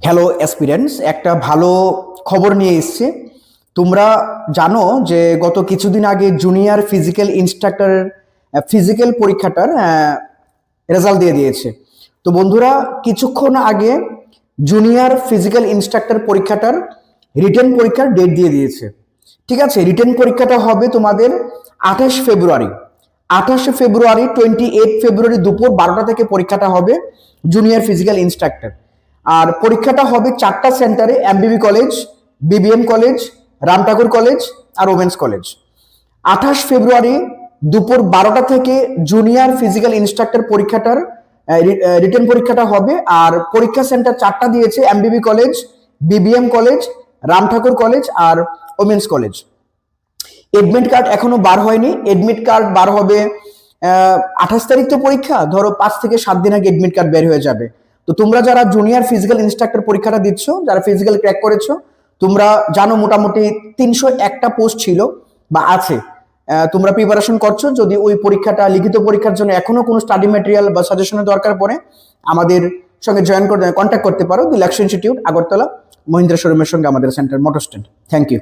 Hello aspirants, একটা ভালো খবর নিয়ে এসেছে। তোমরা জানো যে গত কিছুদিন আগে জুনিয়র ফিজিক্যাল ইনস্ট্রাক্টরের ফিজিক্যাল পরীক্ষাটার রেজাল্ট দিয়ে দিয়েছে। তো বন্ধুরা, কিছুক্ষণ আগে জুনিয়র ফিজিক্যাল ইনস্ট্রাক্টর পরীক্ষাটার রিটেন পরীক্ষার ডেট দিয়ে দিয়েছে। ঠিক আছে, রিটেন পরীক্ষাটা হবে তোমাদের 28 ফেব্রুয়ারি। 28 ফেব্রুয়ারি 28 ফেব্রুয়ারি দুপুর 12টা থেকে পরীক্ষাটা হবে জুনিয়র ফিজিক্যাল ইনস্ট্রাক্টর। আর পরীক্ষাটা হবে 4টা সেন্টারে: MBB college, BBM college, Ram Thakur college আর ওমেন্স কলেজ। 28 ফেব্রুয়ারি দুপুর 12টা থেকে জুনিয়র ফিজিক্যাল ইনস্ট্রাক্টর পরীক্ষাটার রিটেন পরীক্ষাটা হবে। আর পরীক্ষা সেন্টার 4টা দিয়েছে: MBB college, BBM college, Ram Thakur college আর ওমেন্স কলেজ। এডমিট কার্ড এখনো বার হয়নি। এডমিট কার্ড বার হবে 28 তারিখ। তো পরীক্ষা ধরো 5 থেকে 7 দিন আগে এডমিট কার্ড বের হয়ে যাবে। তো তোমরা যারা জুনিয়র ফিজিক্যাল ইনস্ট্রাক্টর পরীক্ষাটা দিচ্ছ, যারা ফিজিক্যাল ক্র্যাক করেছো, তোমরা জানো মোটামুটি 301টা পোস্ট ছিল বা আছে। তোমরা প্রিপারেশন করছো। যদি ওই পরীক্ষাটা, লিখিত পরীক্ষার জন্য এখনো কোনো স্টাডি ম্যাটেরিয়াল বা সাজেশনের দরকার পড়ে, আমাদের সঙ্গে কন্ট্যাক্ট করতে পারো। The Lux Institute, Agartala, Mahindra শোরুমের সঙ্গে আমাদের centre, motor stand. Thank you.